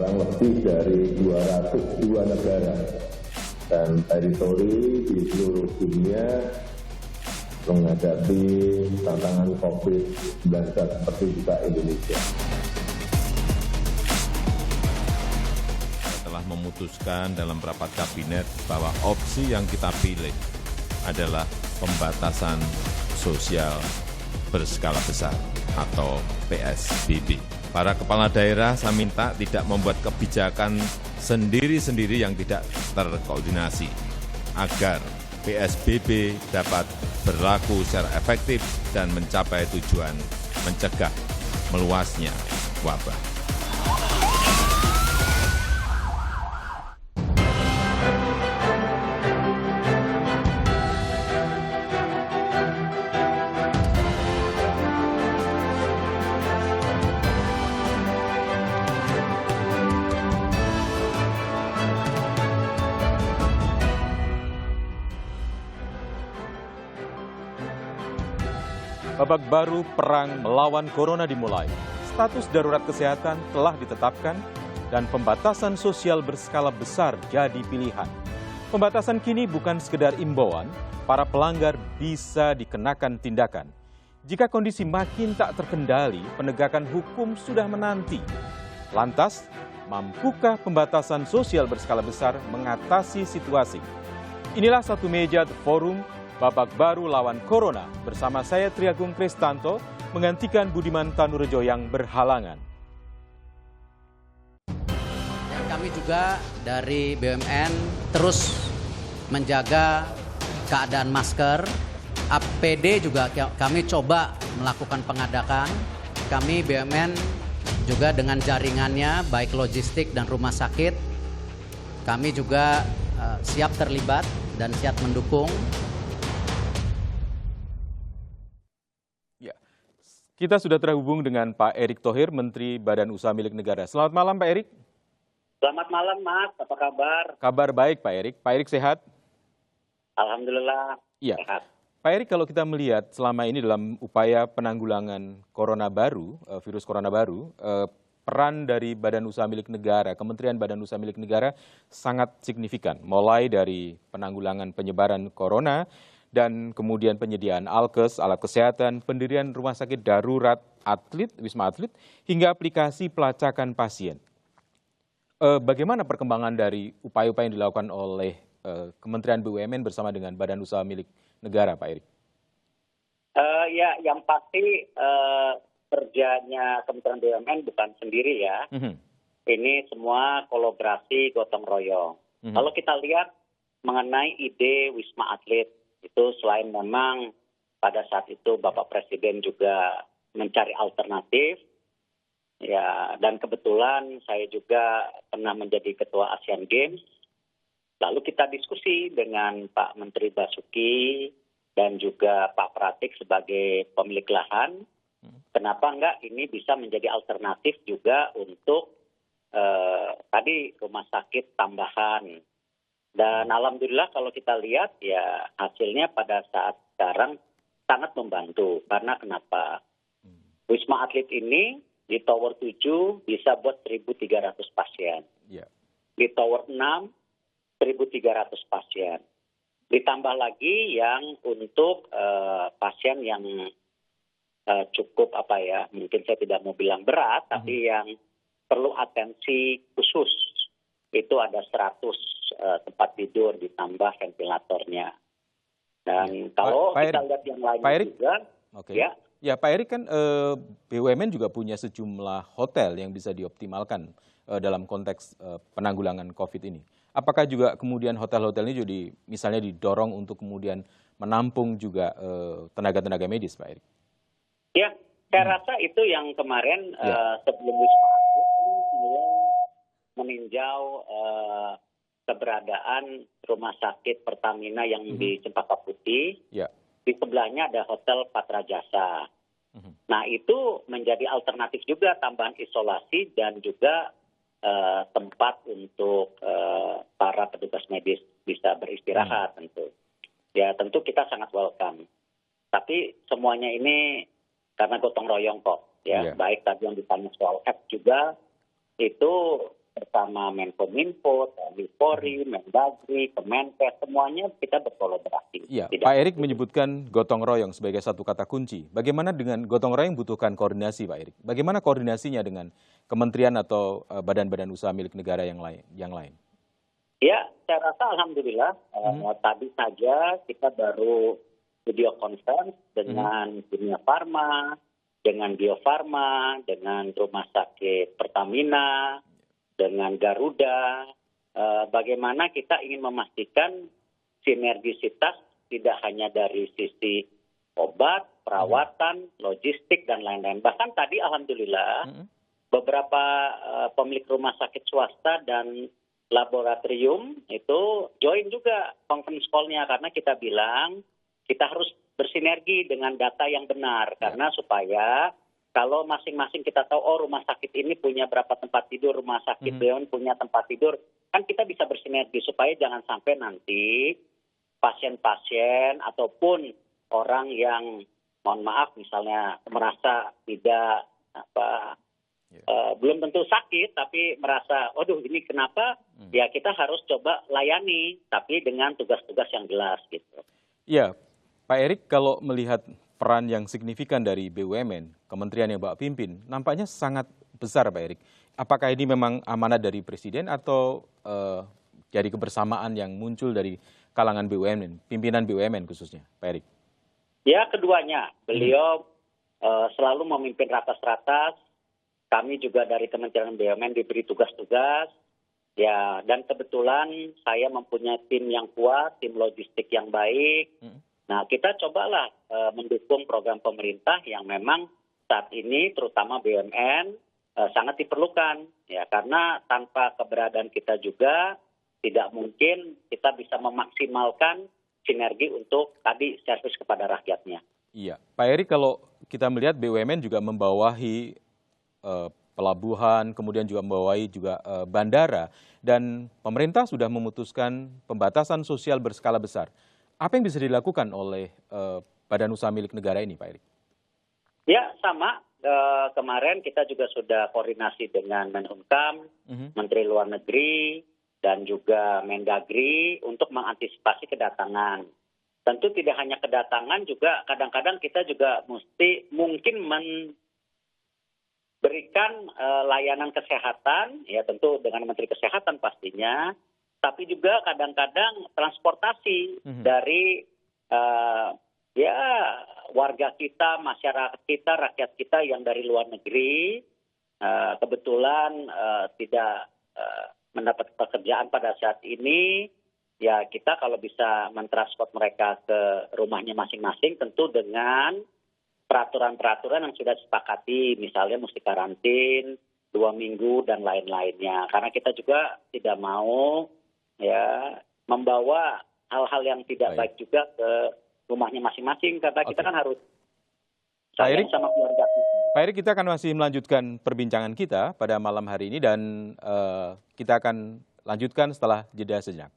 sekarang lebih dari 202 negara dan teritori di seluruh dunia menghadapi tantangan COVID-19 seperti juga Indonesia. Telah memutuskan dalam rapat kabinet bahwa opsi yang kita pilih adalah pembatasan sosial berskala besar atau PSBB. Para kepala daerah saya minta tidak membuat kebijakan sendiri-sendiri yang tidak terkoordinasi agar PSBB dapat berlaku secara efektif dan mencapai tujuan mencegah meluasnya wabah. Babak baru perang melawan corona dimulai. Status darurat kesehatan telah ditetapkan dan pembatasan sosial berskala besar jadi pilihan. Pembatasan kini bukan sekedar imbauan, para pelanggar bisa dikenakan tindakan. Jika kondisi makin tak terkendali, penegakan hukum sudah menanti. Lantas, mampukah pembatasan sosial berskala besar mengatasi situasi? Inilah satu meja The Forum Babak Baru Lawan Corona bersama saya Triagung Kristanto menggantikan Budiman Tanurejo yang berhalangan. Dan kami juga dari BUMN terus menjaga keadaan masker, APD juga kami coba melakukan pengadakan. Kami BUMN juga dengan jaringannya baik logistik dan rumah sakit, kami juga siap terlibat dan siap mendukung. Kita sudah terhubung dengan Pak Erick Thohir, Menteri Badan Usaha Milik Negara. Selamat malam Pak Erick. Selamat malam Mas, apa kabar? Kabar baik Pak Erick. Pak Erick sehat? Alhamdulillah Iya. sehat. Pak Erick, kalau kita melihat selama ini dalam upaya penanggulangan corona baru, virus corona baru, peran dari Badan Usaha Milik Negara, Kementerian Badan Usaha Milik Negara sangat signifikan. Mulai dari penanggulangan penyebaran corona, dan kemudian penyediaan alkes, alat kesehatan, pendirian rumah sakit darurat atlet, Wisma Atlet, hingga aplikasi pelacakan pasien. Bagaimana perkembangan dari upaya-upaya yang dilakukan oleh Kementerian BUMN bersama dengan Badan Usaha Milik Negara, Pak Erick? Ya, yang pasti kerjanya Kementerian BUMN bukan sendiri ya. Ini semua kolaborasi gotong royong. Kalau kita lihat mengenai ide Wisma Atlet, itu selain memang pada saat itu Bapak Presiden juga mencari alternatif, ya, dan kebetulan saya juga pernah menjadi Ketua Asian Games. Lalu kita diskusi dengan Pak Menteri Basuki dan juga Pak Pratik sebagai pemilik lahan. Kenapa enggak ini bisa menjadi alternatif juga untuk tadi rumah sakit tambahan. Dan alhamdulillah kalau kita lihat ya hasilnya pada saat sekarang sangat membantu. Karena kenapa? Wisma Atlet ini di Tower 7 bisa buat 1.300 pasien. Di Tower 6, 1.300 pasien. Ditambah lagi yang untuk pasien yang cukup mungkin saya tidak mau bilang berat, tapi yang perlu atensi khusus. Itu ada 100 tempat tidur ditambah ventilatornya. Dan kalau kita lihat yang lainnya juga, ya Pak Erick, kan BUMN juga punya sejumlah hotel yang bisa dioptimalkan dalam konteks penanggulangan COVID ini. Apakah juga kemudian hotel-hotel ini jadi misalnya didorong untuk kemudian menampung juga tenaga-tenaga medis, Pak Erick? Ya, saya rasa itu yang kemarin sebelum Wisma Atlet meninjau keberadaan rumah sakit Pertamina yang di Cempaka Putih. Di sebelahnya ada Hotel Patra Jasa. Nah, itu menjadi alternatif juga tambahan isolasi dan juga tempat untuk para petugas medis bisa beristirahat tentu. Ya, tentu kita sangat welcome. Tapi semuanya ini karena gotong royong kok. Ya, baik tadi yang ditanya soal app juga, itu bersama Menkominfo, TNI Polri, Mendagri, Kemenkes, semuanya kita berkolaborasi. Iya, Pak Erik menyebutkan gotong royong sebagai satu kata kunci. Bagaimana dengan gotong royong butuhkan koordinasi, Pak Erik? Bagaimana koordinasinya dengan kementerian atau badan-badan usaha milik negara yang lain? Ya, saya rasa alhamdulillah tadi saja kita baru video conference dengan Dunia Farma, dengan Bio Farma, dengan Rumah Sakit Pertamina, dengan Garuda, bagaimana kita ingin memastikan sinergisitas tidak hanya dari sisi obat, perawatan, logistik, dan lain-lain. Bahkan tadi alhamdulillah beberapa pemilik rumah sakit swasta dan laboratorium itu join juga conference call-nya karena kita bilang kita harus bersinergi dengan data yang benar karena supaya kalau masing-masing kita tahu, oh rumah sakit ini punya berapa tempat tidur, rumah sakit BUMN punya tempat tidur, kan kita bisa bersinergi supaya jangan sampai nanti pasien-pasien ataupun orang yang, mohon maaf misalnya merasa tidak belum tentu sakit, tapi merasa, waduh ini kenapa, ya kita harus coba layani, tapi dengan tugas-tugas yang jelas gitu. Iya, Pak Erik, kalau melihat peran yang signifikan dari BUMN, kementerian yang Bapak pimpin, nampaknya sangat besar Pak Erik. Apakah ini memang amanat dari Presiden atau dari kebersamaan yang muncul dari kalangan BUMN, pimpinan BUMN khususnya, Pak Erik? Ya, keduanya. Beliau selalu memimpin ratas-ratas, kami juga dari Kementerian BUMN diberi tugas-tugas, ya, dan kebetulan saya mempunyai tim yang kuat, tim logistik yang baik. Nah, kita cobalah mendukung program pemerintah yang memang saat ini terutama BUMN sangat diperlukan ya karena tanpa keberadaan kita juga tidak mungkin kita bisa memaksimalkan sinergi untuk tadi servis kepada rakyatnya. Iya, Pak Erik, kalau kita melihat BUMN juga membawahi pelabuhan, kemudian juga membawahi juga bandara dan pemerintah sudah memutuskan pembatasan sosial berskala besar. Apa yang bisa dilakukan oleh badan usaha milik negara ini, Pak Erik? Ya, sama. Kemarin kita juga sudah koordinasi dengan Menhumkam, Menteri Luar Negeri, dan juga Mendagri untuk mengantisipasi kedatangan. Tentu tidak hanya kedatangan, juga kadang-kadang kita juga mungkin memberikan layanan kesehatan, ya tentu dengan Menteri Kesehatan pastinya, tapi juga kadang-kadang transportasi dari ya warga kita, masyarakat kita, rakyat kita yang dari luar negeri kebetulan tidak mendapat pekerjaan pada saat ini, ya kita kalau bisa mentransport mereka ke rumahnya masing-masing tentu dengan peraturan-peraturan yang sudah disepakati, misalnya mesti karantin 2 minggu dan lain-lainnya. Karena kita juga tidak mau ya membawa hal-hal yang tidak baik juga ke rumahnya masing-masing karena kita kan harus sayang sama keluarga kita. Pak Erik, kita akan masih melanjutkan perbincangan kita pada malam hari ini dan kita akan lanjutkan setelah jeda sejenak.